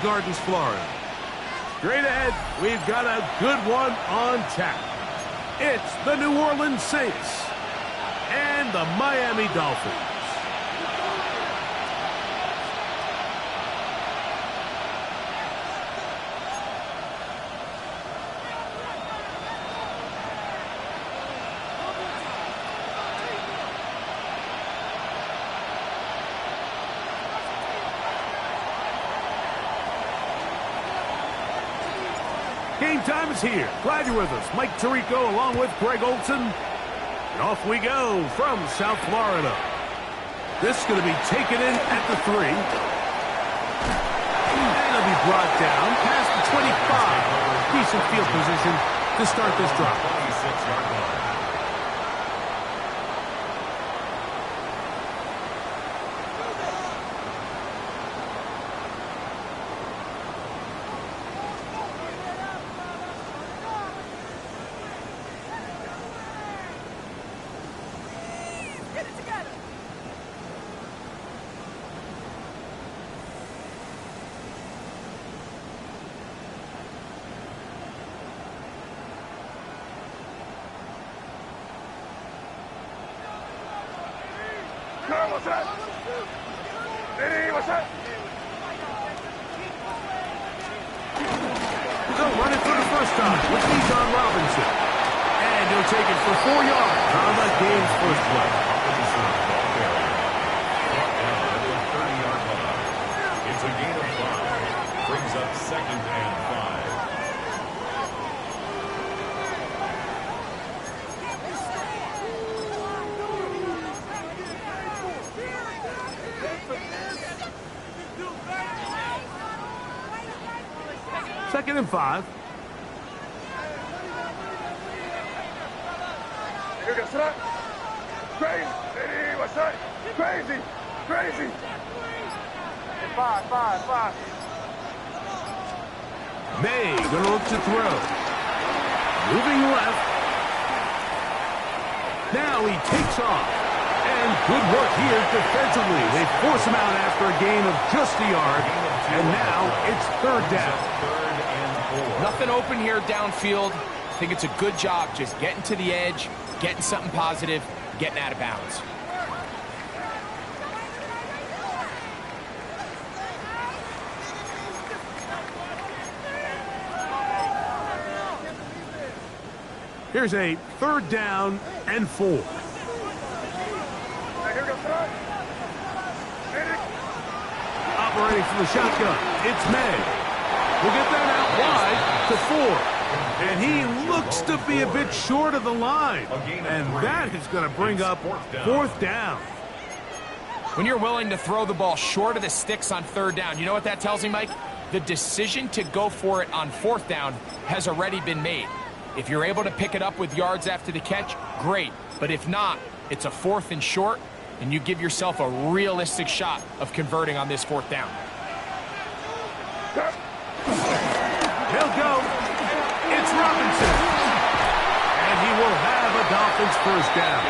Gardens, Florida. Straight ahead, we've got a good one on tap. It's the New Orleans Saints and the Miami Dolphins. Game time is here. Glad you're with us. Mike Tirico along with Greg Olson. And off we go from South Florida. This is going to be taken in at the 3. And it'll be brought down past the 25. Decent field position to start this drive. 26-yard line. Running for the first time with Bijan Robinson. And he'll take it for 4 yards on the game's first play. It's a gain of 5. Brings up 2nd and 5. Second and 5. Crazy. 5. May gonna look to throw. Moving left. Now he takes off. And good work here defensively. They force him out after a gain of just a yard. And now it's 3rd down. Nothing open here downfield. I think it's a good job just getting to the edge, getting something positive, getting out of bounds. Here's a 3rd down and 4. Operating from the shotgun, it's May. We'll get that out wide to 4. And he looks to be a bit short of the line. And that is going to bring up 4th down. When you're willing to throw the ball short of the sticks on 3rd down, you know what that tells me, Mike? The decision to go for it on 4th down has already been made. If you're able to pick it up with yards after the catch, great. But if not, it's a 4th and short, and you give yourself a realistic shot of converting on this 4th down. He'll go. It's Robinson. And he will have a Dolphins first down.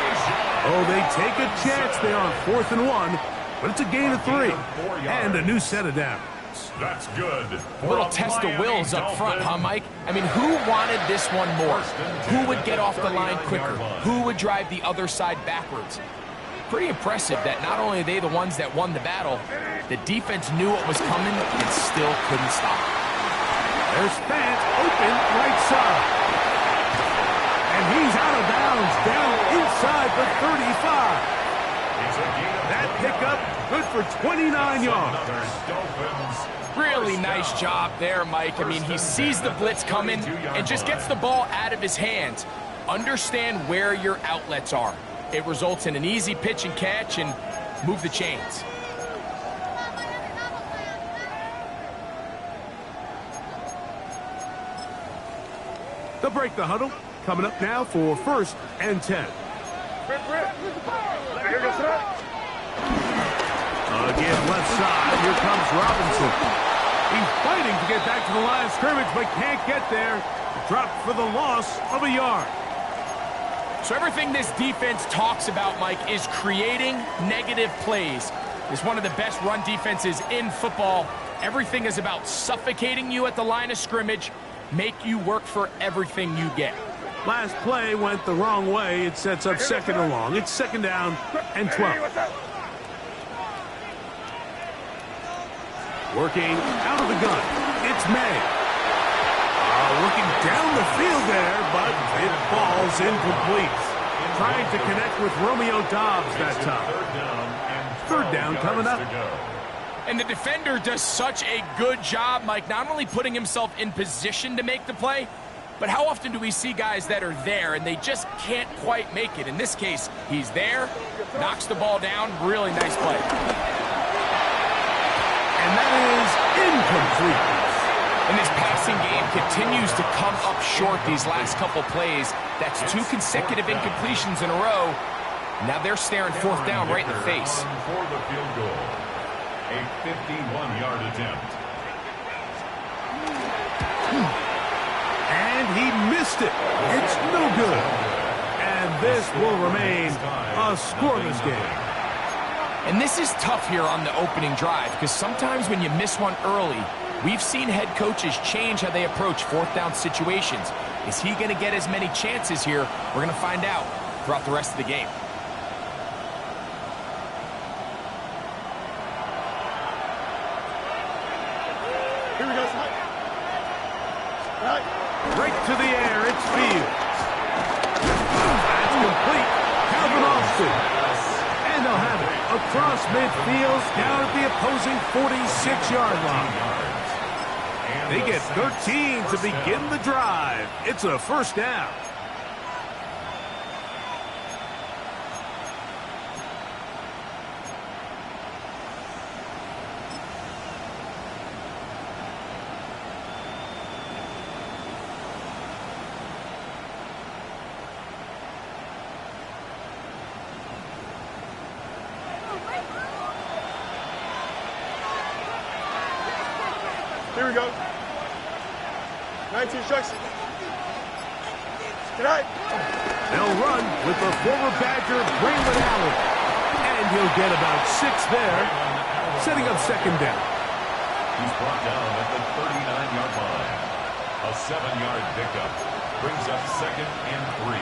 Oh, they take a chance there on 4th and 1, but it's a gain of 3 and a new set of downs. That's good. A little test of wills up front, huh, Mike? I mean, who wanted this one more? Who would get off the line quicker? Who would drive the other side backwards? Pretty impressive that not only are they the ones that won the battle, the defense knew what was coming and still couldn't stop. There's Fant open right side. And he's out of bounds down inside the 35. That pickup good for 29 yards. Really nice job there, Mike. I mean, he sees the blitz coming and just gets the ball out of his hands. Understand where your outlets are. It results in an easy pitch and catch and move the chains. They'll break the huddle. Coming up now for 1st and 10. Again, left side. Here comes Robinson. He's fighting to get back to the line of scrimmage, but can't get there. Dropped for the loss of a yard. So everything this defense talks about, Mike, is creating negative plays. It's one of the best run defenses in football, Everything is about suffocating you at the line of scrimmage, make you work for everything you get. Last play went the wrong way. It sets up second and long. It's second down and 12. Working out of the gun. It's May. Looking down the field there, but it falls incomplete. Trying to connect with Romeo Doubs that time. Third down coming up. And the defender does such a good job, Mike, not only putting himself in position to make the play, but how often do we see guys that are there and they just can't quite make it? In this case, he's there, knocks the ball down, really nice play. And that is incomplete. And this passing game continues to come up short these last couple plays. That's 2 consecutive incompletions in a row. Now they're staring fourth down right in the face. For the field goal, a 51-yard attempt. And he missed it. It's no good. And this will remain a scoreless game. And this is tough here on the opening drive because sometimes when you miss one early, we've seen head coaches change how they approach fourth down situations. Is he going to get as many chances here? We're going to find out throughout the rest of the game. Here we go. Right to the air, it's Fields. That's complete. Calvin Austin. And they'll have it across midfield down at the opposing 46-yard line. They get 13 to begin the drive. It's a first down. Here we go. 19 instructions. Good night. They'll run with the former Badger, Braylon Allen. And he'll get about 6 there, setting up second down. He's brought down at the 39-yard line. A 7-yard pickup brings up second and 3.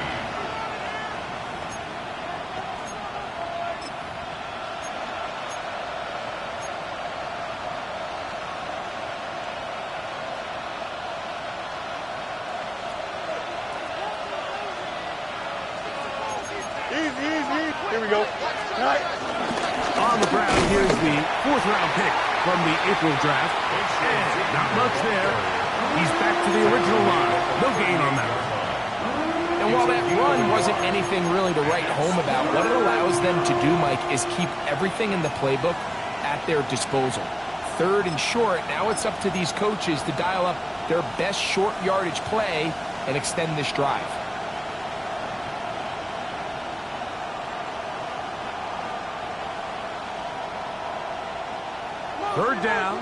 Here we go. Right. On the ground, here's the 4th-round pick from the April draft. And not much there. He's back to the original line. No gain on that. And while that run wasn't anything really to write home about, what it allows them to do, Mike, is keep everything in the playbook at their disposal. Third and short, now it's up to these coaches to dial up their best short yardage play and extend this drive. Third down,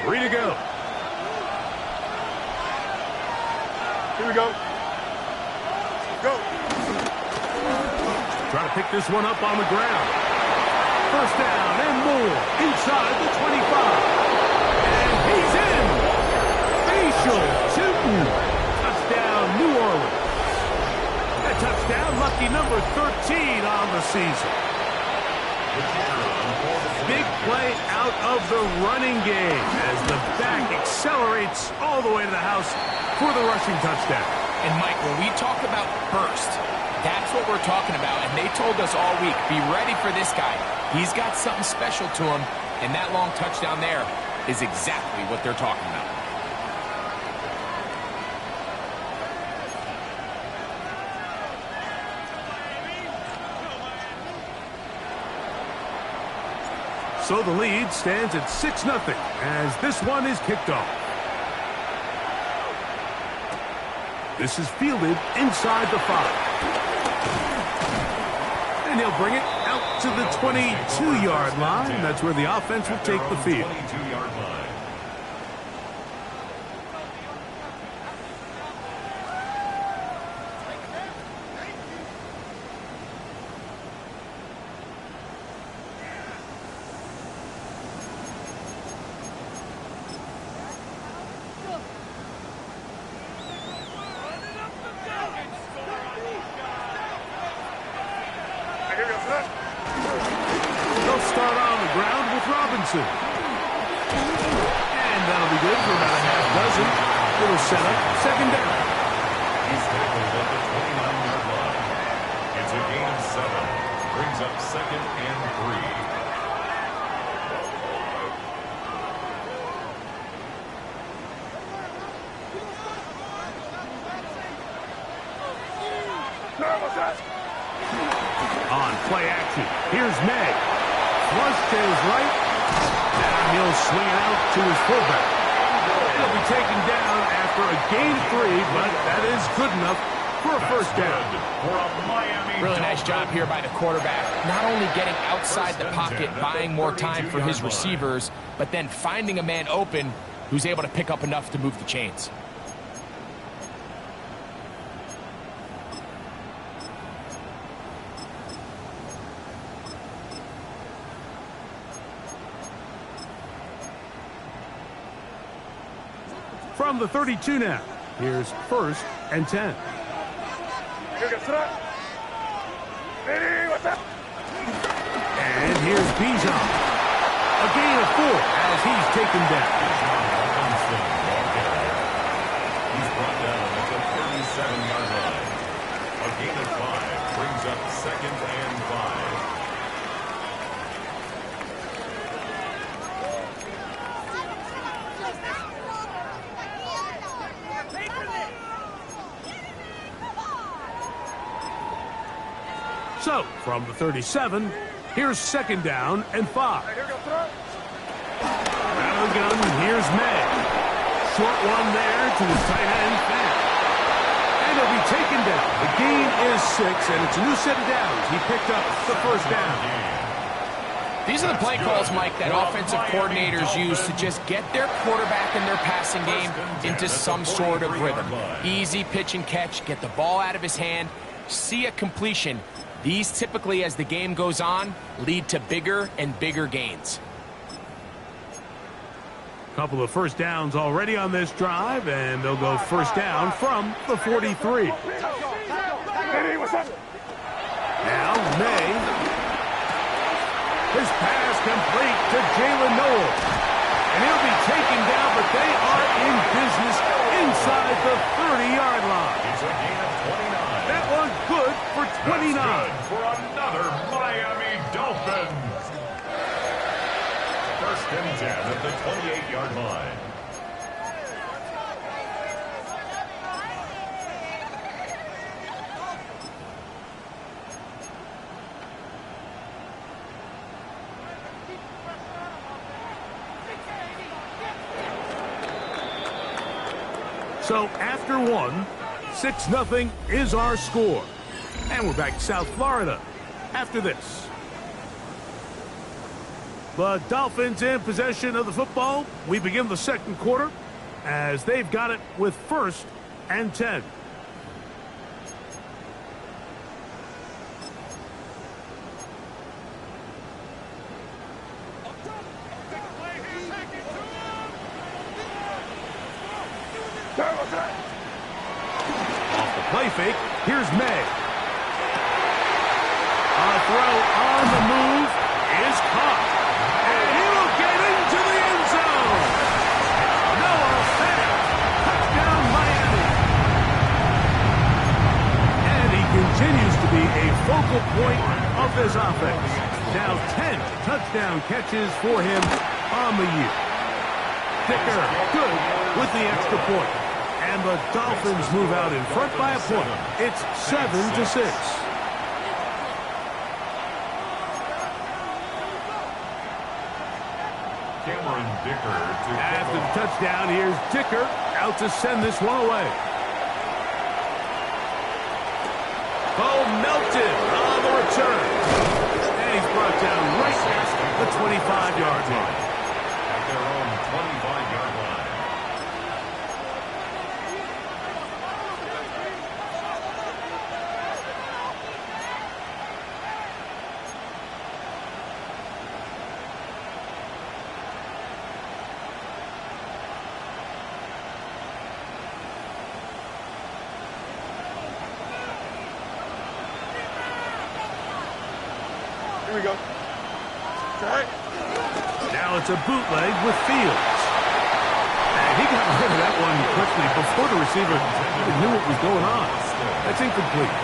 3 to go. Here we go. Go. Try to pick this one up on the ground. First down and more inside the 25. And he's in. Facial Tootin. Touchdown, New Orleans. A touchdown, lucky number 13 on the season. Big play out of the running game as the back accelerates all the way to the house for the rushing touchdown. And Mike, when we talk about burst, that's what we're talking about. And they told us all week, be ready for this guy. He's got something special to him. And that long touchdown there is exactly what they're talking about. So the lead stands at 6-0 as this one is kicked off. This is fielded inside the 5. And he'll bring it out to the 22-yard line. That's where the offense will take the field. 22-yard line. Robinson. And that'll be good for about a half dozen. It'll set up second down. He's tackled at the 29-yard line. It's a gain of 7. Brings up second and 3. On play action, here's May. Flush to his right. Now he'll swing it out to his fullback. He'll be taken down after a gain of 3, but that is good enough for a first down. Really nice job here by the quarterback. Not only getting outside the pocket, buying more time for his receivers, but then finding a man open who's able to pick up enough to move the chains. From the 32 now, here's first and 10. And here's Bijan. A gain of 4 as he's taken down. He's brought down at the 37-yard line. A gain of 5 brings up second and 5. So, from the 37, here's second down and 5. Out of the gun, here's May. Short one there to his tight end, Fan. And he'll be taken down. The gain is 6, and it's a new set of downs. He picked up the first down. These are the play calls, Mike, that offensive coordinators use to just get their quarterback and their passing game into some sort of rhythm. Easy pitch and catch, get the ball out of his hand, see a completion. These typically, as the game goes on, lead to bigger and bigger gains. Couple of first downs already on this drive, and they'll go first down from the 43. Now May. His pass complete to Jalen Noel. And he'll be taken down, but they are in business inside the 30-yard line. It's a gain of 29. That one good for 29. That's good for another Miami Dolphins. First and 10 at the 28-yard line. So after one, 6-0 is our score. And we're back to South Florida after this. The Dolphins in possession of the football. We begin the second quarter as they've got it with first and 10. Off the play fake, here's May. A throw on the move is caught. And he will get into the end zone. Noah Fant, touchdown Miami. And he continues to be a focal point of this offense. Now 10 touchdown catches for him on the year. Dicker, good with the extra point. And the Dolphins move out in front by a point. It's 7-6. Cameron Dicker to After the touchdown, here's Dicker out to send this one away. Bo Melton on the return. And he's brought down right at the 25-yard line. At their own 25-yard line. Here we go. Right. Now Now it's a bootleg with Fields. And he got rid of that one quickly before the receiver even knew what was going on. That's incomplete.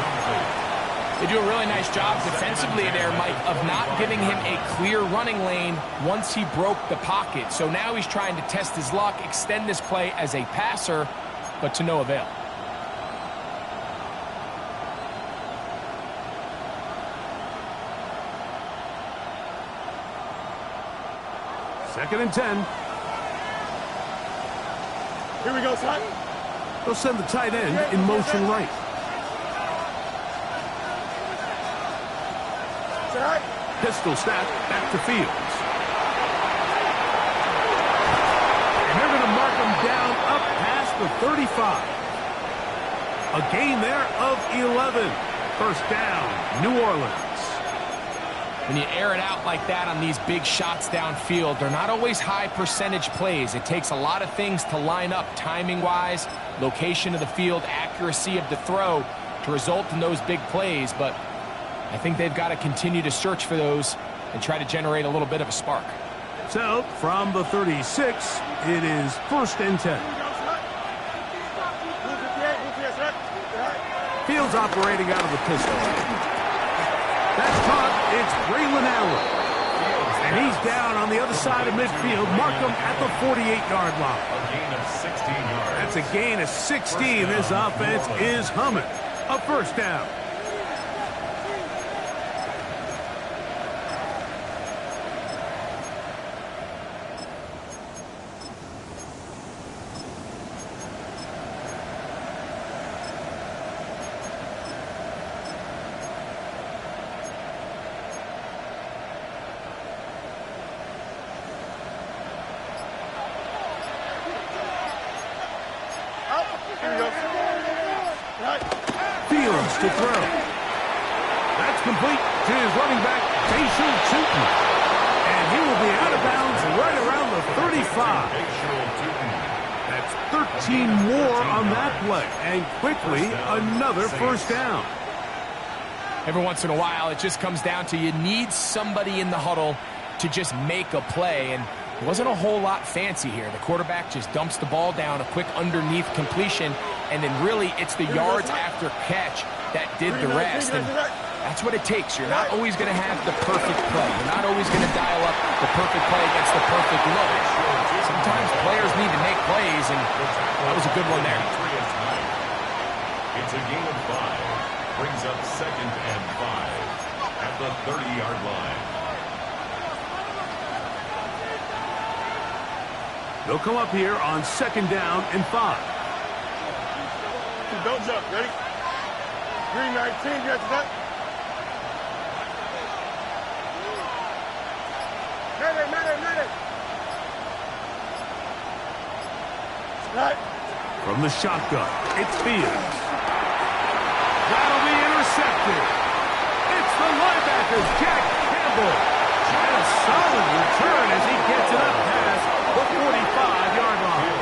They do a really nice job defensively there, Mike, of not giving him a clear running lane once he broke the pocket. So now he's trying to test his luck, extend this play as a passer, but to no avail. Second and 10. Here we go, son. They'll send the tight end in motion right. Pistol snap back to Fields. And they're going to mark him down up past the 35. A gain there of 11. First down, New Orleans. When you air it out like that on these big shots downfield, they're not always high percentage plays. It takes a lot of things to line up timing-wise, location of the field, accuracy of the throw to result in those big plays. But I think they've got to continue to search for those and try to generate a little bit of a spark. So, from the 36, it is first and 10. Fields operating out of the pistol. That's caught. It's Braylon Allen. And he's down on the other side of midfield. Mark him at the 48-yard line. A gain of 16 yards. That's a gain of 16. This offense is humming. A first down. Fields to throw. That's complete to his running back, Bayshul Tootin. And he will be out of bounds right around the 35. That's 13 more on that play. And quickly, another first down. Every once in a while, it just comes down to you need somebody in the huddle to just make a play. And it wasn't a whole lot fancy here. The quarterback just dumps the ball down, a quick underneath completion, and then really it's the yards after catch that did the rest. And that's what it takes. You're not always going to have the perfect play. You're not always going to dial up the perfect play against the perfect look. Sometimes players need to make plays, and that was a good one there. It's a gain of 5. Brings up second and 5 at the 30-yard line. They'll come up here on second down and 5. Don't jump. Ready? 319. You have to duck. Medic. Right. From the shotgun, it's Fields. That'll be intercepted. It's the linebacker's Jack Campbell. And a solid return as he gets it up past the 45-yard line.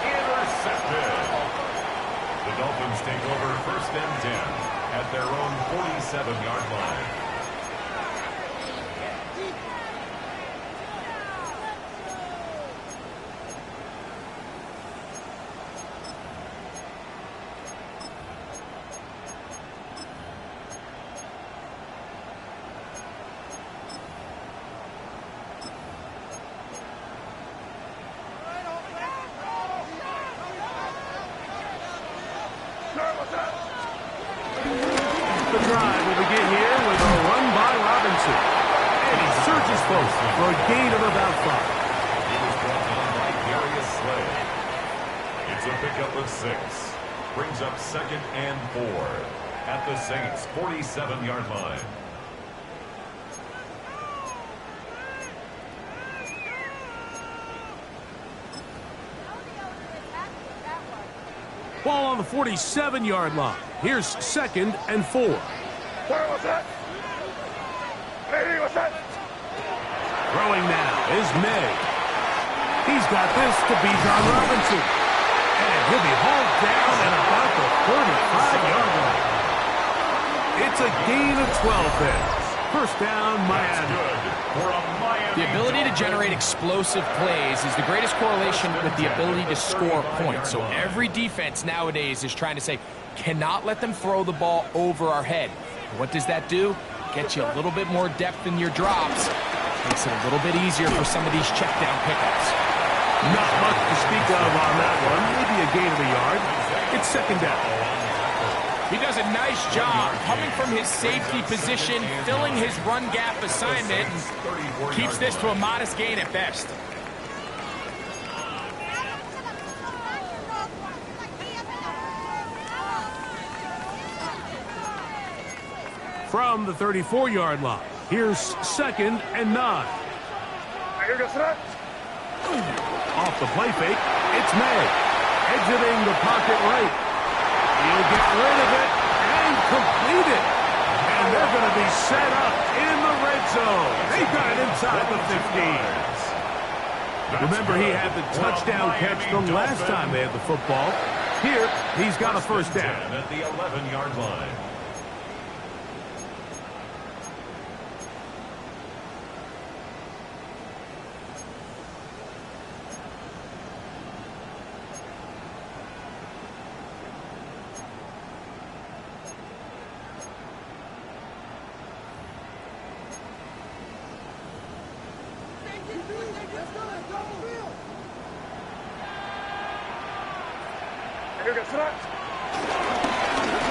Intercepted. The Dolphins take over first and 10 at their own 47-yard line. The drive will begin here with a run by Robinson. And he surges forward for a gain of about 5. He was brought down by Darius Slay. It's a pickup of 6. Brings up second and 4 at the Saints' 47-yard line. Ball on the 47-yard line. Here's second and 4. Sorry, what's that? Hey, what's that? Throwing now is May. He's got this to Bijan Robinson. And he'll be hauled down at about the 35-yard line. It's a gain of 12 there. First down, That's Miami. good for a Miami The ability to generate Dolphins. explosive plays is the greatest correlation with the ability to score points. So every defense nowadays is trying to say, cannot let them throw the ball over our head. What does that do? Gets you a little bit more depth in your drops. Makes it a little bit easier for some of these check down pickups. Not much to speak of on that one. Maybe a gain of a yard. It's second down. He does a nice job coming from his safety position, filling his run gap assignment, and keeps this to a modest gain at best. From the 34-yard line, here's second and 9. Off the play fake, it's May. Exiting the pocket right. He'll get rid of it and complete it. And they're going to be set up in the red zone. They got it inside the 15. Remember, he had the touchdown catch the last time they had the football. Here, he's got a first down. At the 11-yard line.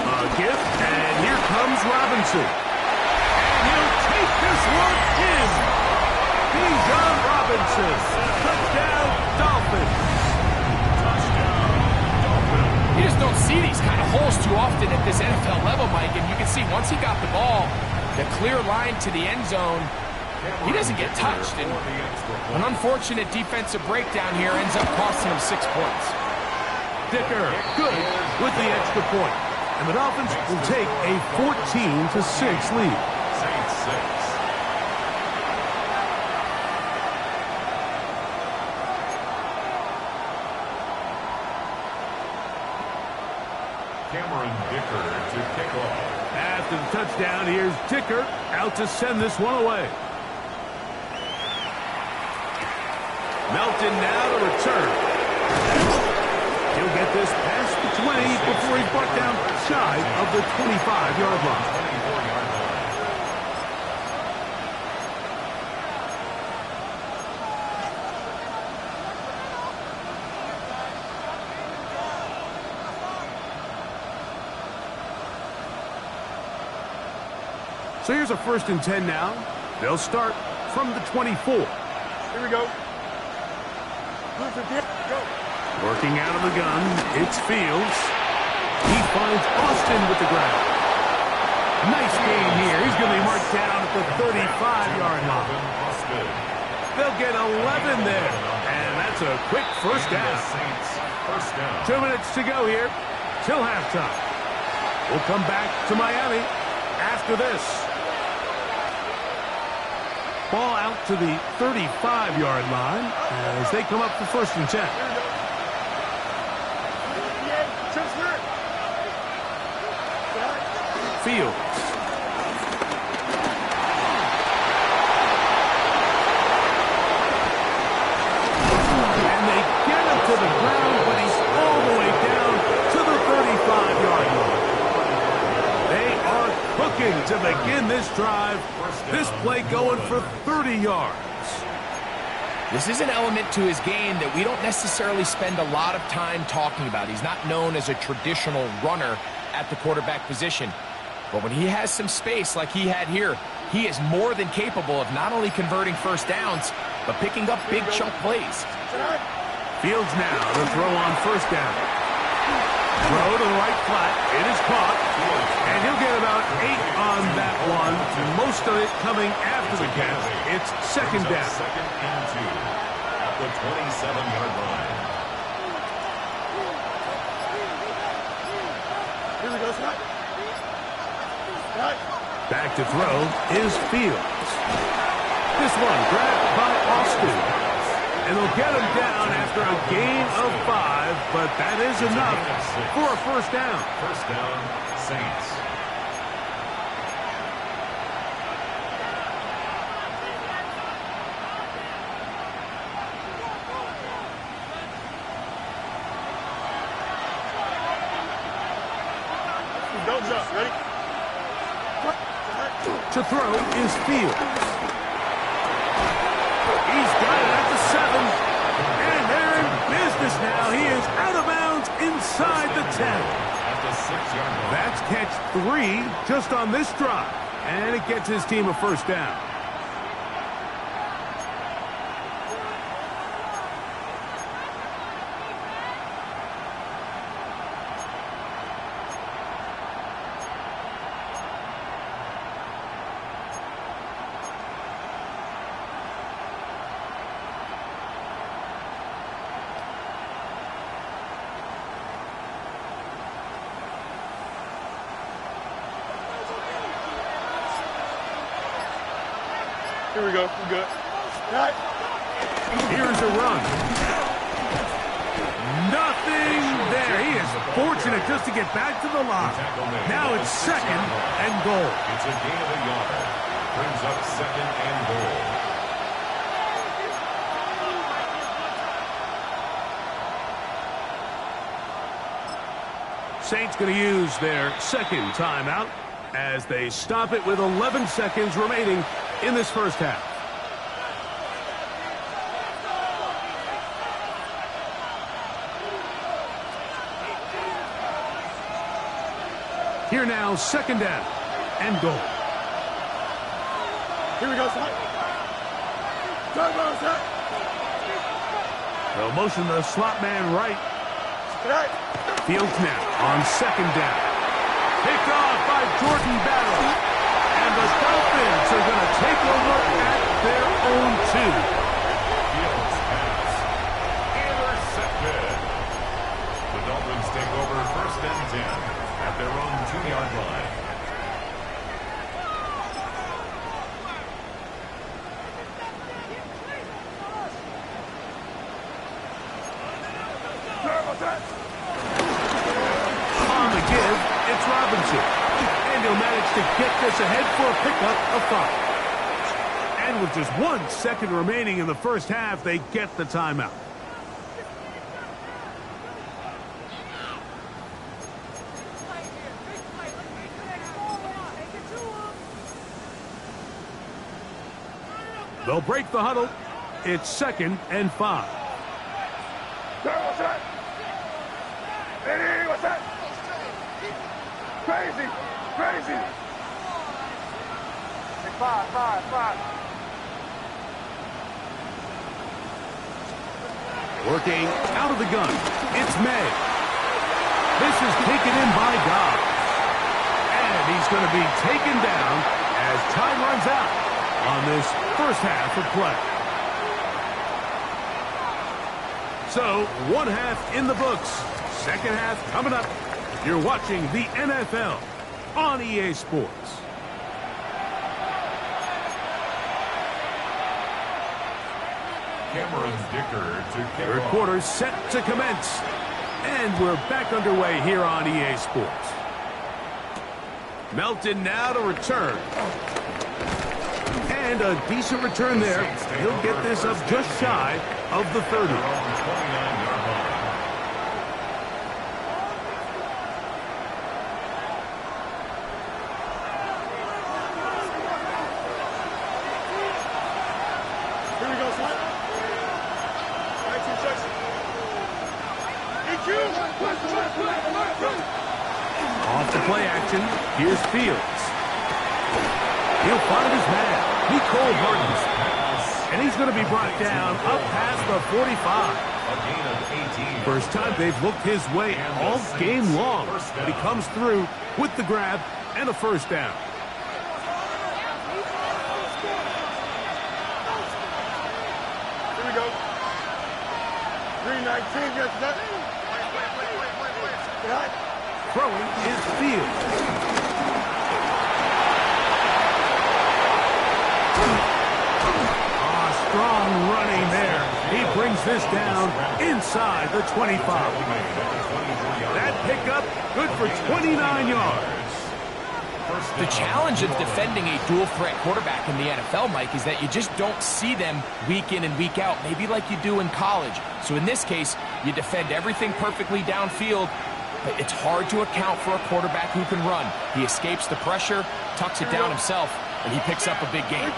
A gift, and here comes Robinson. And he'll take this one in. Bijan Robinson. Touchdown, Dolphins. You just don't see these kind of holes too often at this NFL level, Mike, and you can see once he got the ball, the clear line to the end zone, he doesn't get touched. And an unfortunate defensive breakdown here ends up costing him 6 points. Dicker, good with the extra point. And the Dolphins will take a 14-6 lead. Saints 6. Cameron Dicker to kick off. After the touchdown, here's Dicker out to send this one away. Melton now to return. He'll get this past the 20 before he's brought down shy of the 25-yard line. 24-yard line. So here's a 1st and 10 now. They'll start from the 24. Here we go. Working out of the gun, it's Fields. He finds Austin with the ground. Nice game here. He's going to be marked down at the 35-yard line. They'll get 11 there. And that's a quick first down. Saints first down. 2 minutes to go here till halftime. We'll come back to Miami after this. Ball out to the 35-yard line as they come up for 1st and 10. Fields. And they get him to the ground, but he's all the way down to the 35-yard line. They are cooking to begin this drive. This play going for 30 yards. This is an element to his game that we don't necessarily spend a lot of time talking about. He's not known as a traditional runner at the quarterback position. But when he has some space like he had here, he is more than capable of not only converting first downs, but picking up big chunk plays. Fields now to throw on 1st down. Throw to the right flat. It is caught. And he'll get about 8 on that one. Most of it coming after the catch. It's second down. Second and 2 at the 27-yard line. Here we go, Scott. Back to throw is Fields. This one grabbed by Austin. And they'll get him down after a gain of 5, but that is enough for a first down. First down, Saints. Don't jump. Ready? To throw is Fields. He's got it at the 7. And they're in business now. He is out of bounds inside the 10. At the 6-yard line. That's catch 3 just on this drive. And it gets his team a first down. Here we go. We're good. All right. Here's a run. Nothing there. He is fortunate just to get back to the line. Now it's 2nd and goal. It's a gain of a yard. Brings up 2nd and goal. Saints going to use their 2nd timeout as they stop it with 11 seconds remaining in this first half. Here now, 2nd down and goal. Here we go, son. Turbo, set. They'll motion the slot man right. All right. Fields now on 2nd down. Picked off by Jordan Battle. And the Dolphins are going to take over at their own 2. Fields pass. Intercepted. The Dolphins take over 1st and 10 at their own 2-yard line. On the give, it's Robinson. And he'll manage to get this ahead for a pickup of 5. And with just 1 second remaining in the first half, they get the timeout. They'll break the huddle. It's 2nd and 5. Turbo, set. Ready? What's that? Crazy. Crazy. Hey, 5. Working out of the gun. It's May. This is taken in by Dobbs. And he's going to be taken down as time runs out on this first half of play. So, 1 half in the books. 2nd half coming up. You're watching the NFL on EA Sports. Cameron Dicker to kick Third off. quarter set to commence. And we're back underway here on EA Sports. Melton now to return. And a decent return there. He'll get this up just shy of the 30. 29-yard line. Here we go, son. 19 seconds. EQ. Off the play action. Here's Fields. He'll find his man. Nicole Hardens. And he's going to be brought down up past the 45. A gain of 18. First time they've looked his way all game long. But he comes through with the grab and a first down. Here we go. 319. Get that. Right. Throwing is Fields. Strong running there. He brings this down inside the 25. That pickup good for 29 yards. The challenge of defending a dual-threat quarterback in the NFL, Mike, is that you just don't see them week in and week out, maybe like you do in college. So in this case, you defend everything perfectly downfield, but it's hard to account for a quarterback who can run. He escapes the pressure, tucks it down himself, and he picks up a big gain.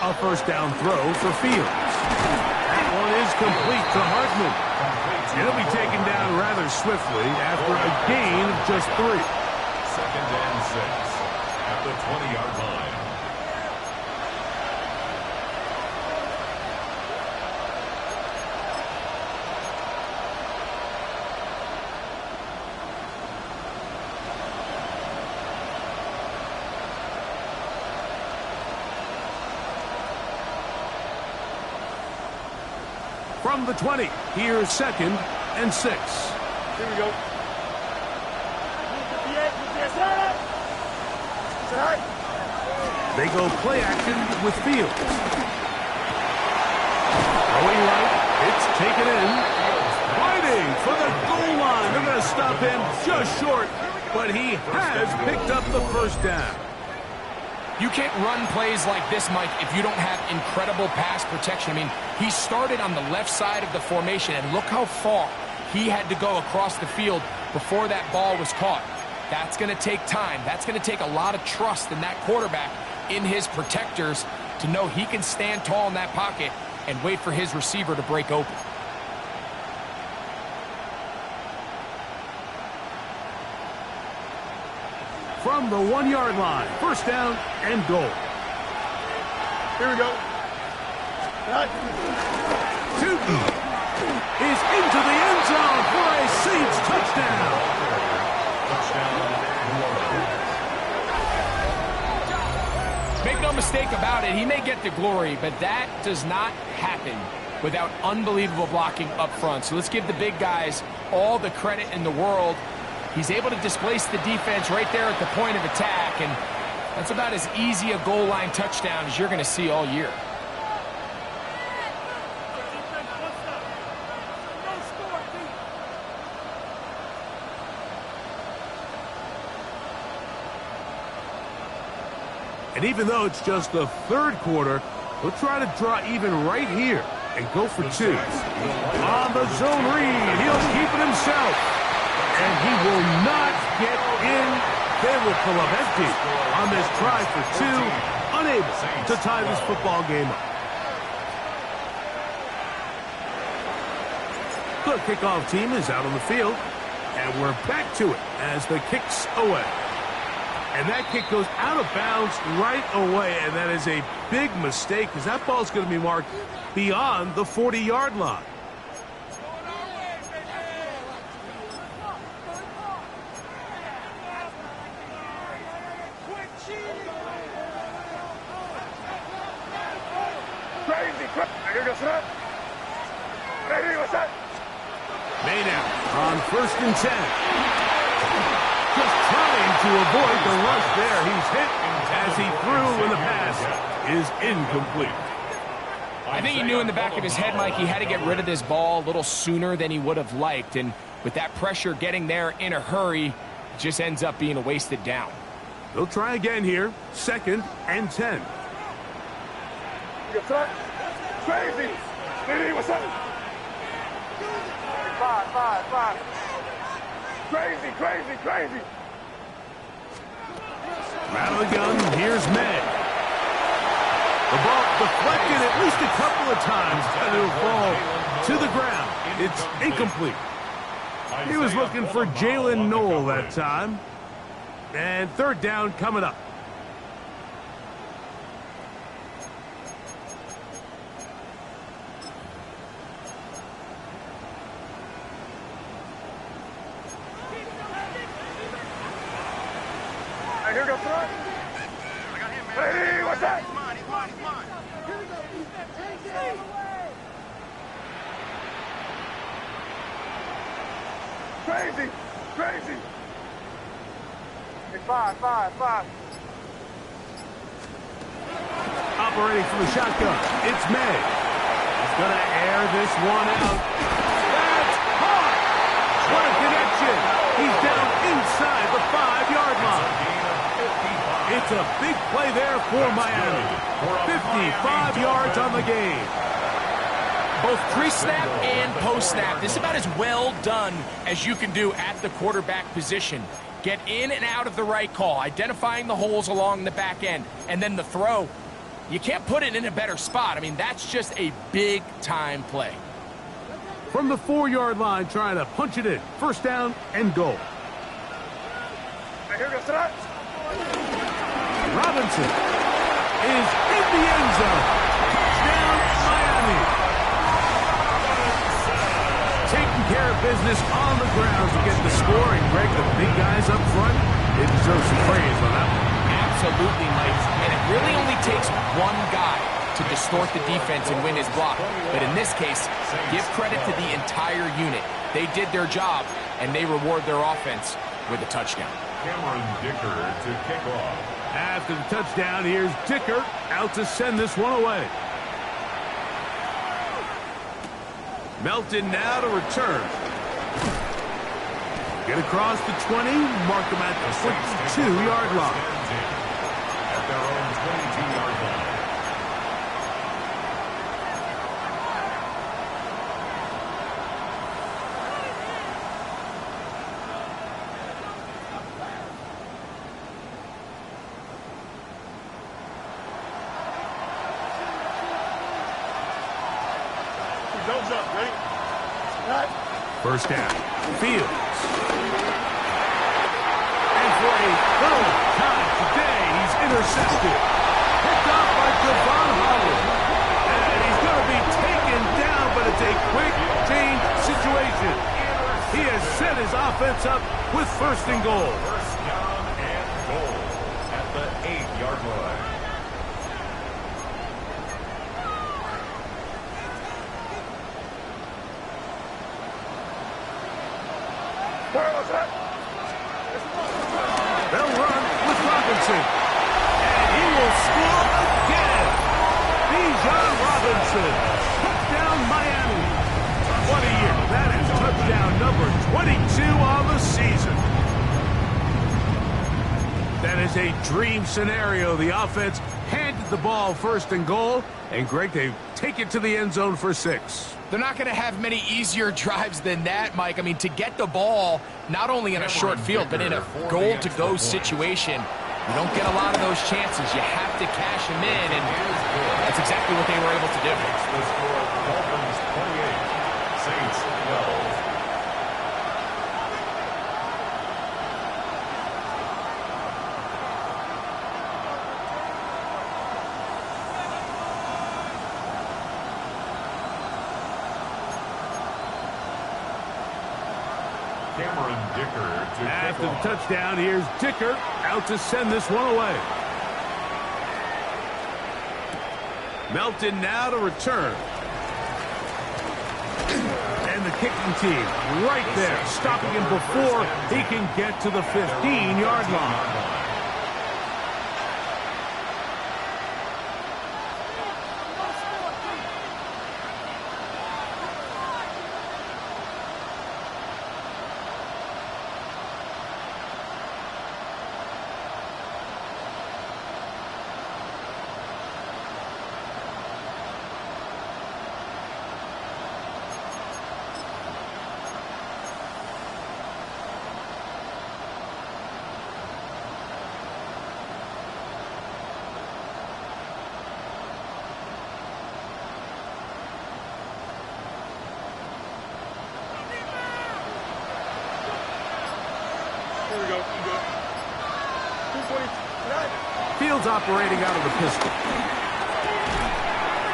A first down throw for Fields. That one is complete to Hartman. He'll be taken down rather swiftly after a gain of just 3. 2nd and 6 at the 20-yard line. From the 20, here's 2nd and 6. Here we go. They go play action with Fields. Going right, it's taken in. Fighting for the goal line. They're going to stop him just short, but he has picked up the first down. You can't run plays like this, Mike, if you don't have incredible pass protection. I mean, he started on the left side of the formation, and look how far he had to go across the field before that ball was caught. That's going to take time. That's going to take a lot of trust in that quarterback, in his protectors, to know he can stand tall in that pocket and wait for his receiver to break open. From the 1-yard line, first down and goal. Here we go. Tootin is into the end zone for a Saints touchdown. Make no mistake about it, he may get the glory, but that does not happen without unbelievable blocking up front. So let's give the big guys all the credit in the world. He's able to displace the defense right there at the point of attack, and that's about as easy a goal line touchdown as you're going to see all year. And even though it's just the 3rd quarter, he'll try to draw even right here and go for 2. On the zone read, he'll keep it himself. And he will not get in. They will pull up empty on this try for 2, unable to tie this football game up. The kickoff team is out on the field, and we're back to it as the kick's away. And that kick goes out of bounds right away, and that is a big mistake because that ball's going to be marked beyond the 40-yard line. Maynard on 1st and 10. Just trying to avoid the rush there. He's hit as he threw when the pass is incomplete. I think he knew in the back of his head, Mike, he had to get rid of this ball a little sooner than he would have liked. And with that pressure getting there in a hurry, it just ends up being a wasted down. They'll try again here. 2nd and 10. Crazy. What's up? 5. Crazy. Rattle the gun. Here's May. The ball deflected at least a couple of times, and it'll fall to the ground. It's incomplete. He was looking for Jalen Noel that time. And 3rd down coming up. Here goes front. Hey, what's that? Crazy. Hey, 5. Operating from the shotgun, it's May. He's going to air this one out. That's caught! What a connection! He's down inside the 5-yard line. It's a big play there for Miami. 55 yards on the game. Both pre-snap and post-snap, this is about as well done as you can do at the quarterback position. Get in and out of the right call, identifying the holes along the back end, and then the throw. You can't put it in a better spot. I mean, that's just a big-time play. From the 4-yard line, trying to punch it in. First down and goal. Here goes that. Robinson is in the end zone. Touchdown, Miami. Taking care of business on the ground to get the score. And Greg, the big guys up front, they deserve some praise on that one. Absolutely, Mike. And it really only takes one guy to distort the defense and win his block. But in this case, give credit to the entire unit. They did their job, and they reward their offense with a touchdown. Cameron Dicker to kick off. After the touchdown, here's Dicker out to send this one away. Melton now to return. Get across the 20, mark them at the 22-yard line. At their own 22-yard line. Thumbs up, ready? First down, Fields. And for a third time today, he's intercepted. Picked off by Javon Holland. And he's going to be taken down, but it's a quick change situation. He has set his offense up with first and goal. First down and goal at the 8-yard line. They'll run with Robinson. And he will score again. Bijan Robinson. Touchdown, Miami. What a year. That is touchdown number 22 on the season. That is a dream scenario. The offense handed the ball first and goal. And Greg, they take it to the end zone for 6. They're not going to have many easier drives than that, Mike. I mean, to get the ball, not only in a short field, but in a goal-to-go situation, you don't get a lot of those chances. You have to cash them in, and that's exactly what they were able to do. The score, Dolphins 28, Saints 12. Cameron Dicker to After kick the off. touchdown, here's Dicker out to send this one away. Melton now to return. And the kicking team right there, stopping him before he can get to the 15-yard line. Here we go. 220. Fields operating out of the pistol.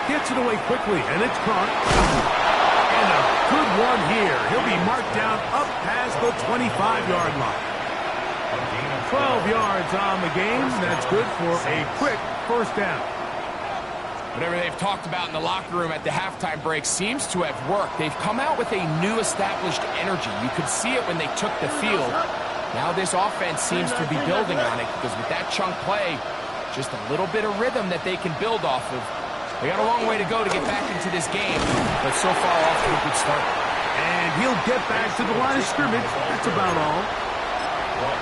Gets it away quickly, and it's caught. And a good one here. He'll be marked down up past the 25-yard line. 12 yards on the game. That's good for a quick first down. Whatever they've talked about in the locker room at the halftime break seems to have worked. They've come out with a new established energy. You could see it when they took the field. Now this offense seems to be building on it because with that chunk play, just a little bit of rhythm that they can build off of. They got a long way to go to get back into this game, but so far off to a good start. And he'll get back to the line of scrimmage. That's about all.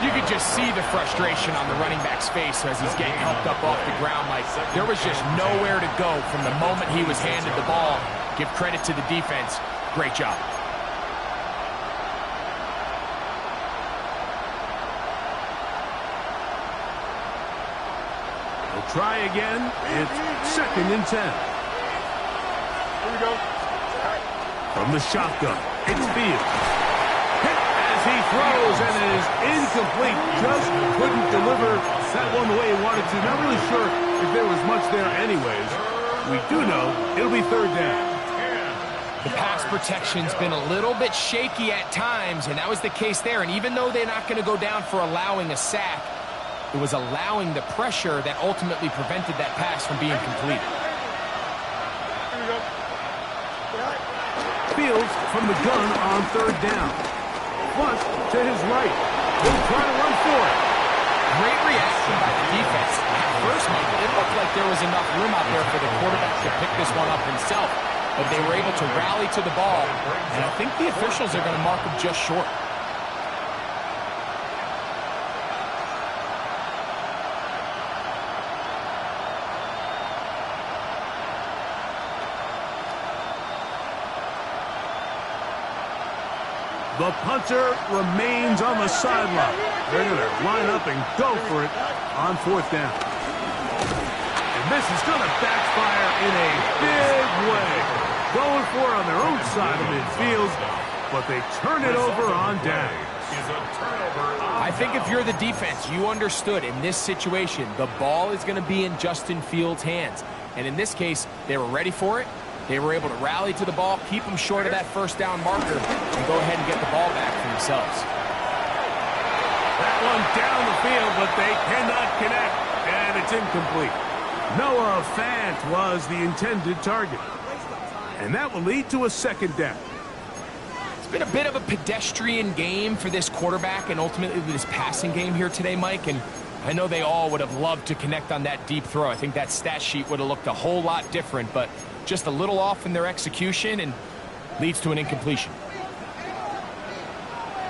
You could just see the frustration on the running back's face as he's getting helped up off the ground. Like there was just nowhere to go from the moment he was handed the ball Give credit to the defense. Great job. They'll try again. It's 2nd and 10. Here we go. From the shotgun, it's Fields. Hit as he throws, and it is incomplete. Just couldn't deliver that one the way he wanted to. Not really sure if there was much there anyways. We do know it'll be 3rd down. The pass protection's been a little bit shaky at times, and that was the case there. And even though they're not going to go down for allowing a sack, it was allowing the pressure that ultimately prevented that pass from being complete. Here we go. Fields from the gun on 3rd down. Flush to his right. He'll try to run for it. Great reaction by the defense. At first, Mike, it looked like there was enough room out there for the quarterback to pick this one up himself. But they were able to rally to the ball, and I think the officials are going to mark him just short. The punter remains on the sideline. They're going to line up and go for it on 4th down. And this is going to backfire in a big way. Going for it on their own side of midfield, but they turn it over on down. I think if you're the defense, you understood in this situation, the ball is going to be in Justin Fields' hands. And in this case, they were ready for it. They were able to rally to the ball, keep them short of that 1st down marker, and go ahead and get the ball back for themselves. That one down the field, but they cannot connect, and it's incomplete. Noah Fant was the intended target. And that will lead to a 2nd down. It's been a bit of a pedestrian game for this quarterback and ultimately this passing game here today, Mike. And I know they all would have loved to connect on that deep throw. I think that stat sheet would have looked a whole lot different, but just a little off in their execution and leads to an incompletion.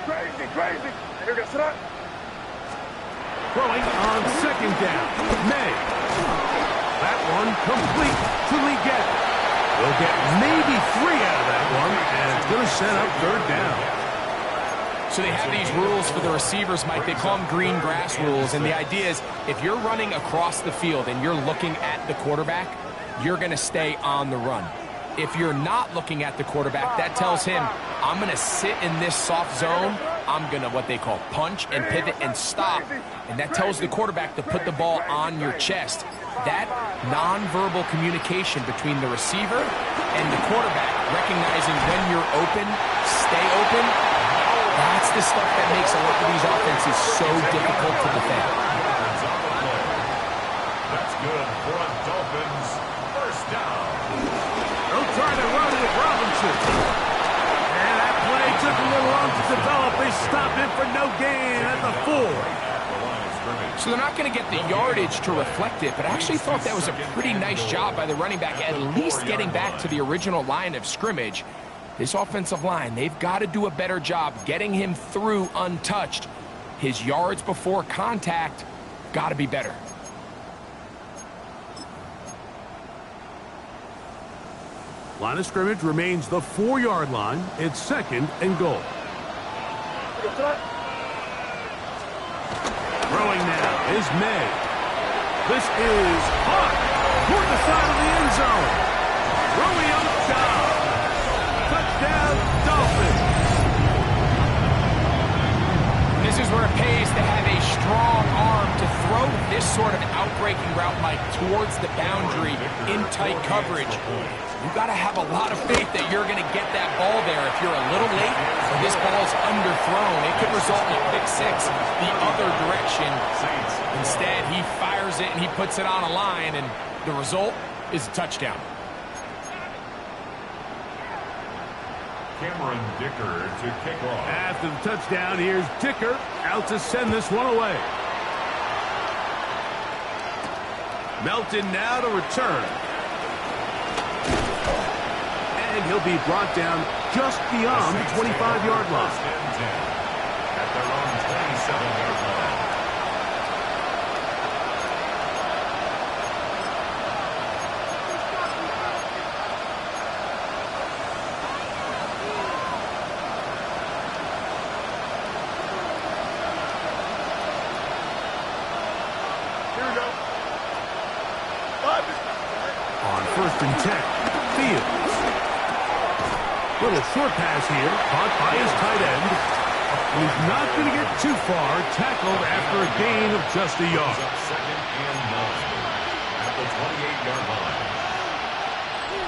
Crazy, crazy. Here we go. Sit up. Throwing on 2nd down. May. That one complete to Legette. They'll get maybe 3 out of that one, and it's going to set up 3rd down. So they have these rules for the receivers, Mike. They call them green grass rules, and the idea is if you're running across the field and you're looking at the quarterback, you're going to stay on the run. If you're not looking at the quarterback, that tells him, I'm going to sit in this soft zone. I'm going to what they call punch and pivot and stop. And that tells the quarterback to put the ball on your chest. That nonverbal communication between the receiver and the quarterback, recognizing when you're open, stay open, that's the stuff that makes a lot of these offenses so difficult to defend. That's good for a Dolphins 1st down. They'll try to run it with Robinson. And that play took a little long to develop. They stop him for no gain at the 4. So they're not going to get the yardage to reflect it, but I actually thought that was a pretty nice job by the running back, at least getting back to the original line of scrimmage. This offensive line, they've got to do a better job getting him through untouched. His yards before contact got to be better. Line of scrimmage remains the 4-yard line. It's 2nd and goal. Throwing now is May. This is hot toward the side of the end zone. Romeo down. Touchdown, Dolphins. This is where it pays to have a strong arm to throw this sort of outbreaking route, Mike, towards the boundary in tight coverage. You've got to have a lot of faith that you're going to get that ball there. If you're a little late or this ball's underthrown, it could result in a pick 6 the other direction. Instead, he fires it and he puts it on a line, and the result is a touchdown. Cameron Dicker to kick off. After the touchdown, here's Dicker out to send this one away. Melton now to return. And he'll be brought down just beyond the 25-yard line. At their own 27-yard line. 1st and 10. Fields. Little short pass here, caught by his tight end. He's not going to get too far, tackled after a gain of just a yard. Up 2nd and 9 at the 28-yard line.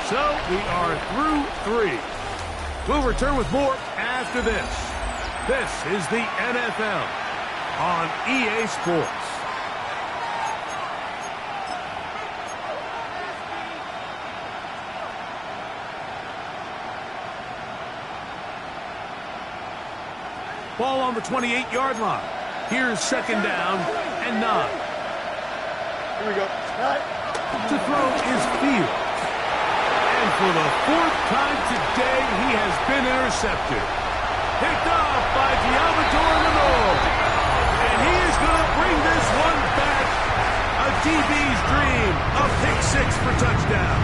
So we are through 3. We'll return with more after this. This is the NFL on EA Sports. Ball on the 28-yard line. Here's 2nd down and 9. Here we go. To throw is Fields. And for the 4th time today, he has been intercepted. Picked off by Diamador Lenore. And he is going to bring this one back. A DB's dream. A pick 6 for touchdown.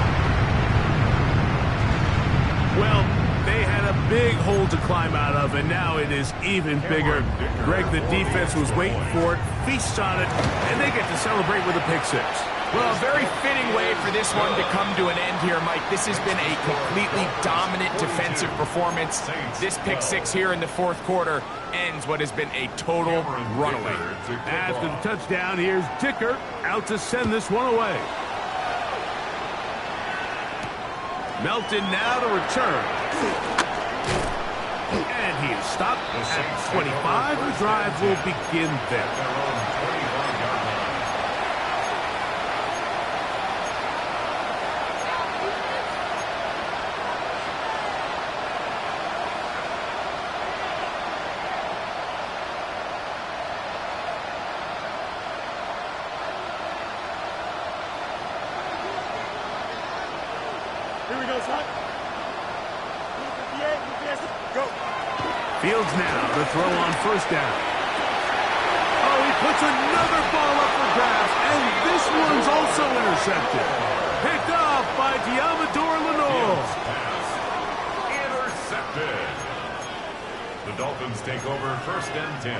Well, they had a big hole to climb out of, and now it is even bigger. Greg, the defense was waiting for it, feasts on it, and they get to celebrate with a pick 6. Well, a very fitting way for this one to come to an end here, Mike. This has been a completely dominant defensive performance. This pick 6 here in the 4th quarter ends what has been a total runaway. After the touchdown, here's Dicker out to send this one away. Melton now to return. And he is stopped at 25. The drive will begin there. Fields now to throw on 1st down. Oh, he puts another ball up for grabs, and this one's also intercepted. Picked off by Diamador Lenore. Intercepted. The Dolphins take over 1st and 10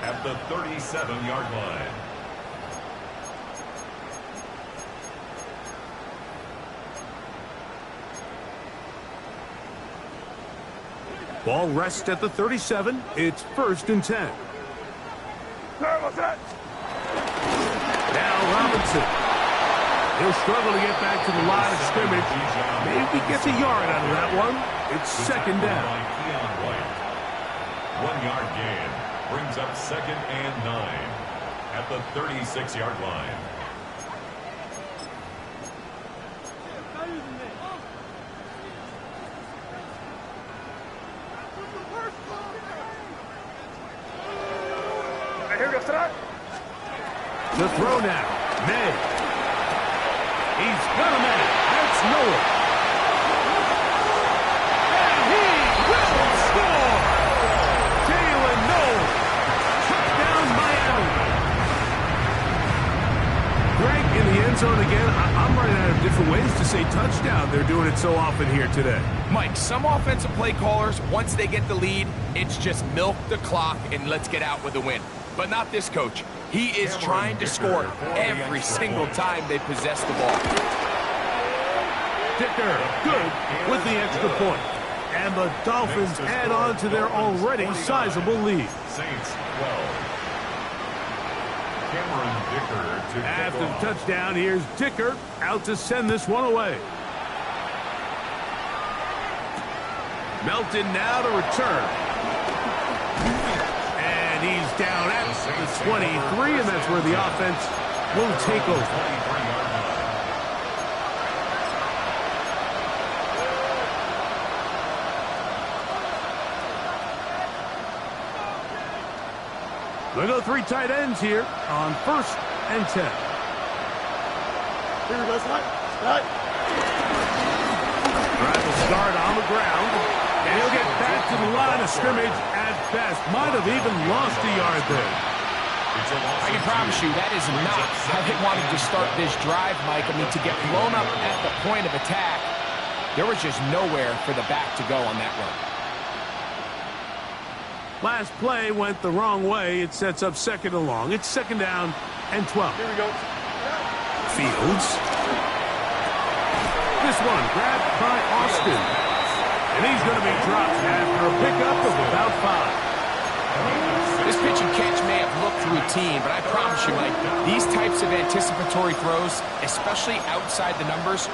at the 37-yard line. Ball rests at the 37. It's 1st and 10. What's that? Now Robinson. He'll struggle to get back to the line of scrimmage. Maybe gets a yard out of that one. It's 2nd down. 1-yard gain brings up 2nd and 9 at the 36-yard line. The throw now. May. He's got a man. That's Noah. And he will score. Jalen Noah. Touchdown Miami. Greg in the end zone again. I'm running out of different ways to say touchdown. They're doing it so often here today. Mike, some offensive play callers, once they get the lead, it's just milk the clock and let's get out with a win. But not this coach. He is trying to score every single time they possess the ball. Dicker, good with the extra point. And the Dolphins add on to their already sizable lead. Saints 12. Cameron Dicker to after the touchdown, here's Dicker out to send this one away. Melton now to return. And he's down at the 23, and that's where the offense will take over. They go 3 tight ends here on 1st and 10. Here we go, Slide. Drive will start on the ground, and he'll get back to the line of scrimmage at best. Might have even lost a yard there. I can promise you that is not how they wanted to start this drive, Mike. I mean, to get blown up at the point of attack, there was just nowhere for the back to go on that run. Last play went the wrong way. It sets up 2nd and long. It's 2nd down and 12. Here we go. Fields. This one grabbed by Austin. And he's going to be dropped after a pickup of about 5. This pitch and catch may have looked routine, but I promise you, Mike, these types of anticipatory throws, especially outside the numbers,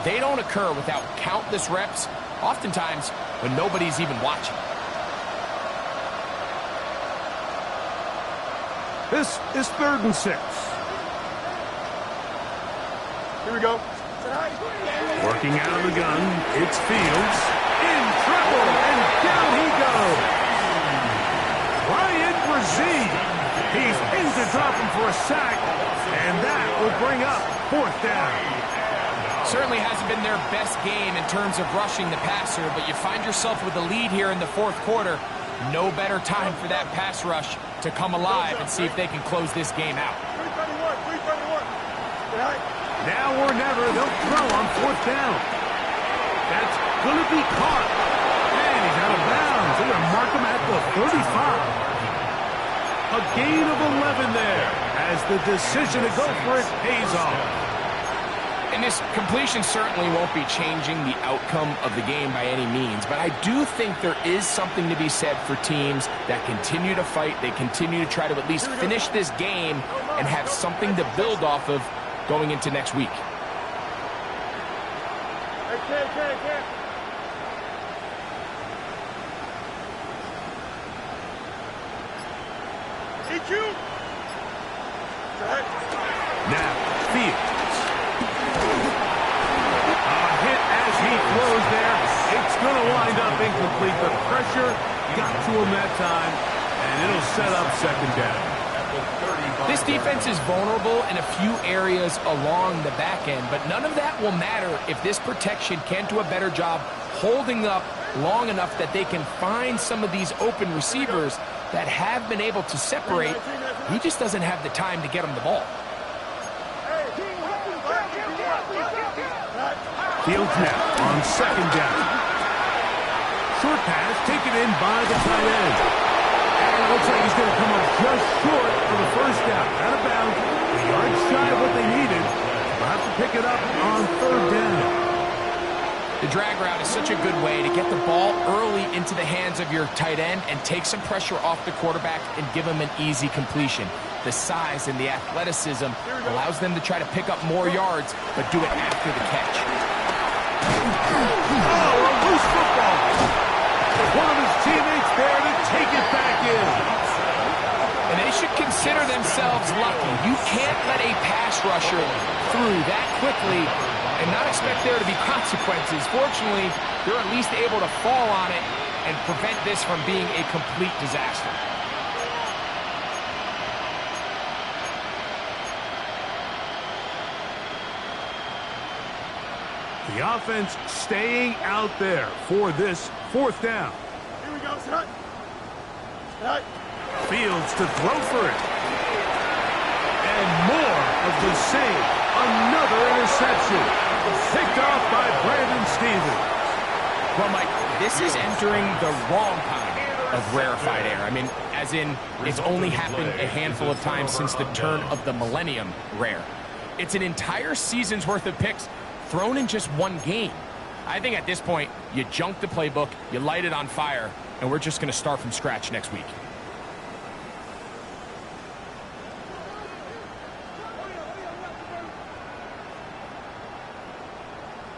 they don't occur without countless reps, oftentimes when nobody's even watching. This is 3rd and 6. Here we go. Working out of the gun, it's Fields. In trouble, and down he goes. Ryan Brzee. He's in to drop him for a sack, and that will bring up 4th down. Certainly hasn't been their best game in terms of rushing the passer, but you find yourself with a lead here in the 4th quarter. No better time for that pass rush to come alive and see if they can close this game out. 331. Now or never, they'll throw on 4th down. That's going to be caught. And he's out of bounds. They're going to mark him at the 35. A gain of 11 there as the decision to go for it pays off. And this completion certainly won't be changing the outcome of the game by any means, but I do think there is something to be said for teams that continue to fight, they continue to try to at least finish this game and have something to build off of going into next week. Now, Fields. A hit as he throws there. It's going to wind up incomplete. The pressure got to him that time, and it'll set up 2nd down. This defense is vulnerable in a few areas along the back end, but none of that will matter if this protection can't do a better job holding up long enough that they can find some of these open receivers that have been able to separate. He just doesn't have the time to get them the ball. Fields now on 2nd down. Short pass taken in by the tight end. And it looks like he's going to come up just short for the 1st down. Out of bounds, a yard shy of what they needed. They'll have to pick it up on 3rd down. The drag route is such a good way to get the ball early into the hands of your tight end and take some pressure off the quarterback and give him an easy completion. The size and the athleticism allows them to try to pick up more yards, but do it after the catch. Oh, a loose football. One of his teammates there to take it back in. And they should consider themselves lucky. You can't let a pass rusher through that quickly and not expect there to be consequences. Fortunately, they're at least able to fall on it and prevent this from being a complete disaster. The offense staying out there for this 4th down. Here we go, son. Fields to throw for it. And more of the same. Another interception. Picked off by Brandon Stephens. Well, Mike, this is entering the wrong kind of rarefied air. I mean, as in, it's only happened a handful of times since the turn of the millennium rare. It's an entire season's worth of picks thrown in just one game. I think at this point, you junk the playbook, you light it on fire, and we're just going to start from scratch next week.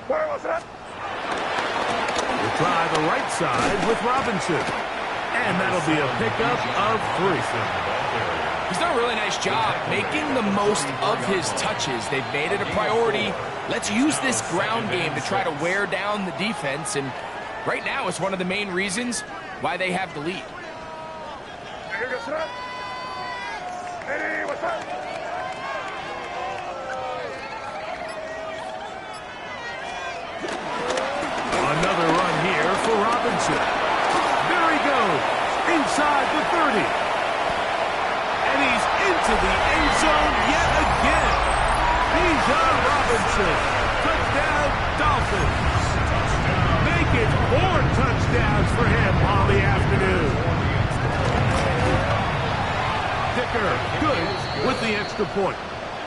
We'll try the right side with Robinson. And that'll be a pickup of 3. He's done a really nice job making the most of his touches. They've made it a priority. Let's use this ground game to try to wear down the defense. And right now, it's one of the main reasons why they have the lead. Here goes, son. Hey, what's up? Another run here for Robinson. There he goes. Inside the 30. And he's into the end zone yet again. Bijan Robinson. Touchdown, Dolphins. Make it 4 touchdowns for him on the afternoon. Dicker, good with the extra point.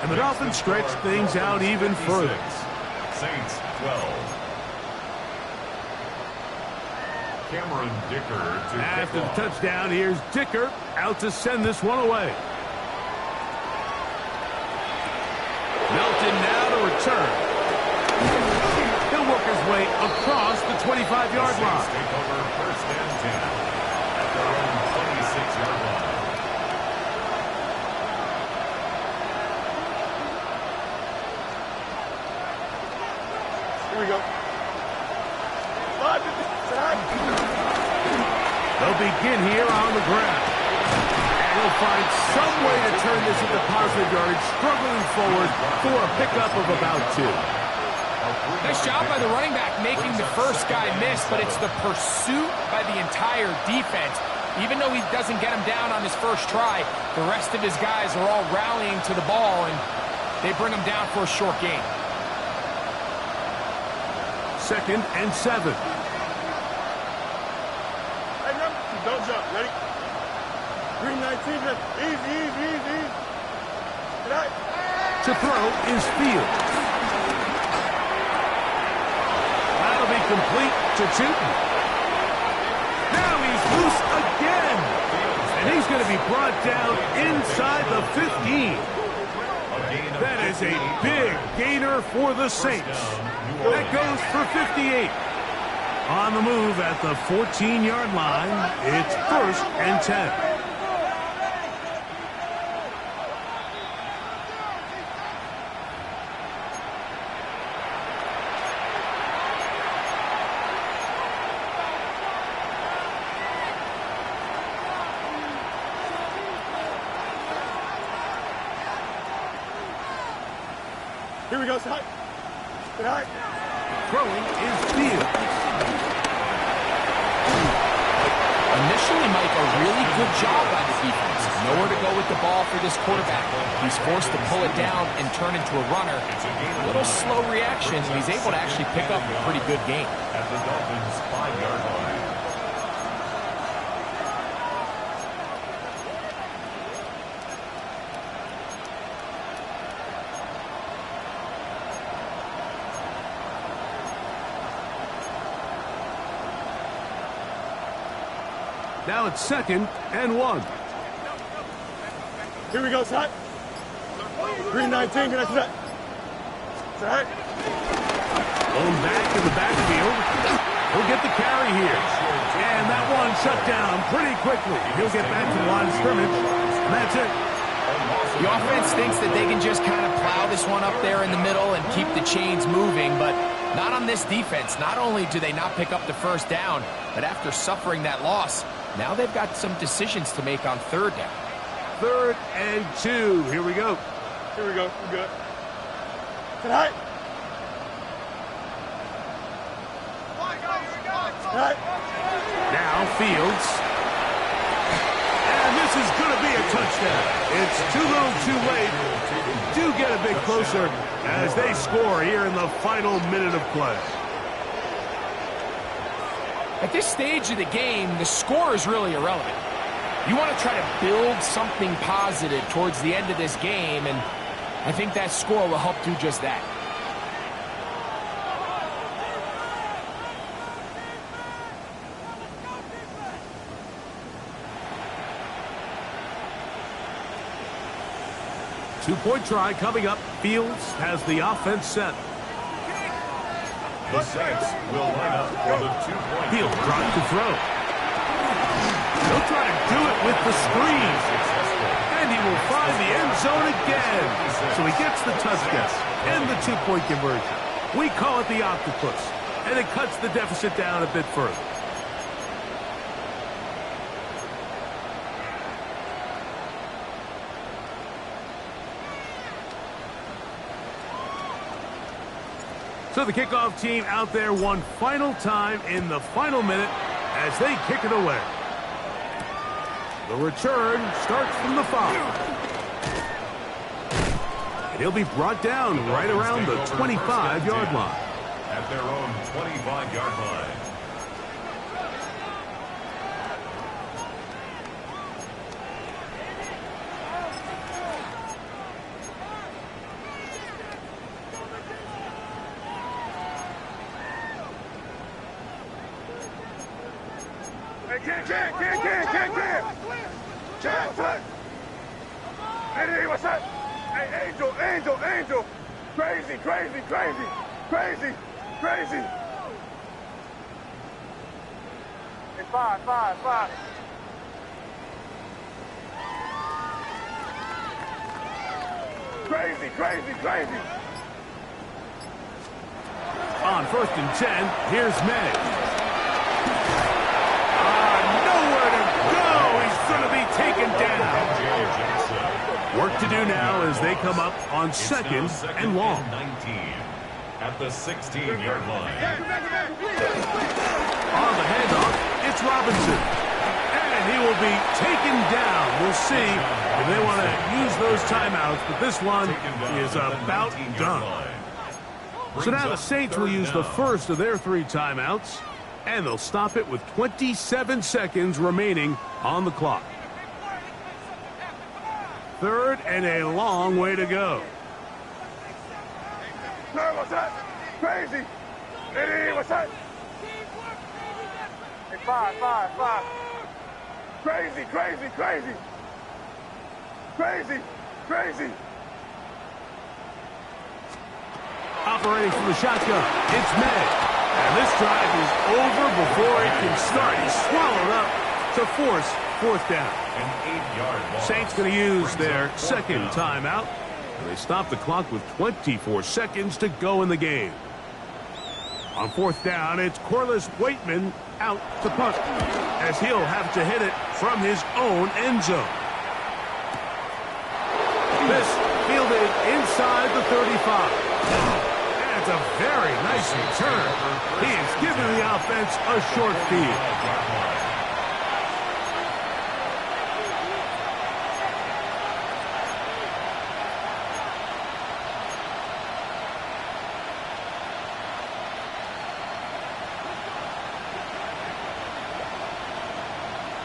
And the Dolphins stretch things out even further. Saints 12. Cameron Dicker to After the kick off. touchdown, here's Dicker out to send this one away. Melton now to return. He'll work his way across the 25-yard Saints line. take over first and 10 at their own 26-yard line. Here we go. They'll begin here on the ground. And he'll find some way to turn this into positive yardage, struggling forward for a pickup of about 2. Nice job by the running back making the first guy miss, but it's the pursuit by the entire defense. Even though he doesn't get him down on his first try, the rest of his guys are all rallying to the ball, and they bring him down for a short gain. 2nd and 7. Don't jump. Ready? Green 19. Easy. Tonight. To throw is Fields. That'll be complete to Tootin. Now he's loose again. And he's going to be brought down inside the 15. That is a big gainer for the Saints. That goes for 58. On the move at the 14-yard line, it's 1st and 10. Here we go, side. Tonight. Throwing is Fields. Initially, Mike, a really good job by the defense. Nowhere to go with the ball for this quarterback. He's forced to pull it down and turn into a runner. A little slow reaction, and he's able to actually pick up a pretty good gain. At the Dolphins' 5-yard line. Now it's 2nd and 1. Here we go, side. Green 19. Good after that. Side. Going back in the backfield. He'll get the carry here. And that one shut down pretty quickly. He'll get back to the line of scrimmage. And that's it. The offense thinks that they can just kind of plow this one up there in the middle and keep the chains moving, but not on this defense. Not only do they not pick up the first down, but after suffering that loss, now they've got some decisions to make on 3rd down. 3rd and 2. Here we go. Here we go. We're good. Tonight. Tonight. Now Fields. And this is going to be a touchdown. It's too little too late. Do get a bit closer as they score here in the final minute of play. At this stage of the game, the score is really irrelevant. You want to try to build something positive towards the end of this game, and I think that score will help do just that. Two-point try coming up. Fields has the offense set. The Saints will line up for the 2-point. Fields trying to throw. He'll try to do it with the screen. And he will find the end zone again. So he gets the touchdown and the 2-point conversion. We call it the octopus. And it cuts the deficit down a bit further. So the kickoff team out there one final time in the final minute as they kick it away. The return starts from the 5. And he'll be brought down right around the 25-yard line. At their own 25-yard line. Can't. Hey, what's that? Hey, Angel. Crazy. Hey, five. Crazy. On 1st and 10, here's May. Nowhere to go. He's going to be taken down. Work to do now as they come up on second and long. 19 at the 16-yard line. On the handoff, it's Robinson. And he will be taken down. We'll see if they want to use those timeouts, but this one is about done. So now the Saints will use the first of their 3 timeouts, and they'll stop it with 27 seconds remaining on the clock. 3rd and a long way to go. What's that? Crazy. Hey, what's that? Hey, five. Crazy. Operating from the shotgun, it's May. And this drive is over before it can start. He's swallowed up to force 4th down. An 8-yard loss. Saints going to use their second timeout. And they stop the clock with 24 seconds to go in the game. On 4th down, it's Corliss Waitman out to punt, as he'll have to hit it from his own end zone. This fielded inside the 35. And it's a very nice return. He is giving the offense a short field.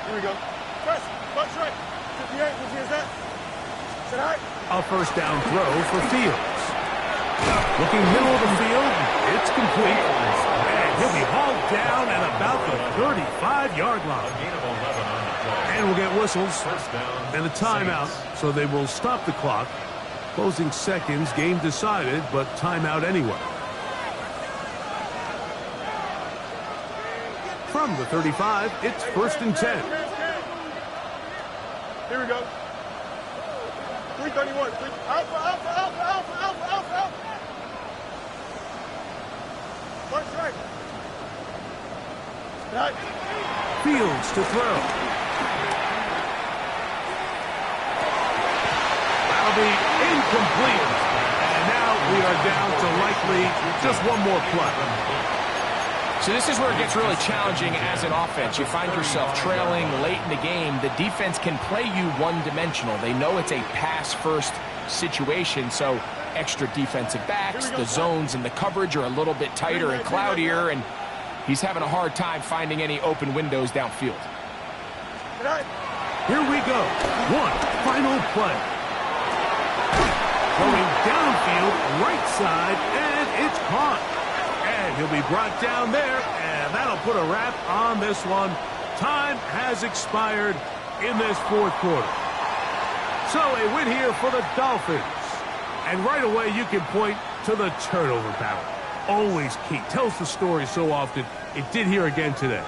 Here we go. Press, punch right. 58, is that? Sit high. A 1st down throw for Fields. Looking middle of the field, it's complete. And he'll be hauled down at about the 35-yard line. And we'll get whistles and a timeout, so they will stop the clock. Closing seconds, game decided, but timeout anyway. From the 35, it's 1st and 10. Here we go. 331. Alpha. Punch right. Right. Fields to throw. That'll be incomplete. And now we are down to likely just one more play. So this is where it gets really challenging as an offense. You find yourself trailing late in the game. The defense can play you one-dimensional. They know it's a pass-first situation, so extra defensive backs, the zones and the coverage are a little bit tighter and cloudier, and he's having a hard time finding any open windows downfield. Here we go. One final play. Going downfield, right side, and it's caught. And he'll be brought down there, and that'll put a wrap on this one. Time has expired in this 4th quarter. So a win here for the Dolphins. And right away you can point to the turnover battle. Always key. Tells the story so often. It did here again today.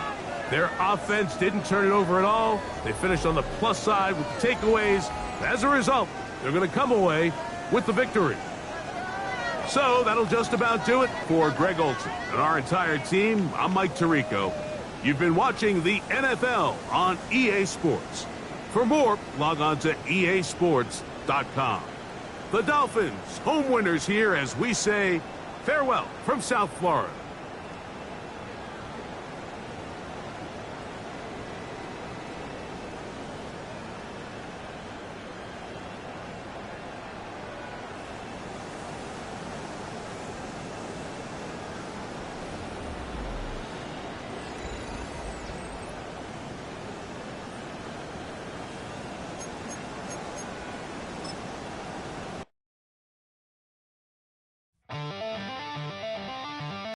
Their offense didn't turn it over at all. They finished on the plus side with the takeaways. As a result, they're going to come away with the victory. So that'll just about do it for Greg Olsen and our entire team. I'm Mike Tirico. You've been watching the NFL on EA Sports. For more, log on to easports.com. The Dolphins, home winners here as we say farewell from South Florida.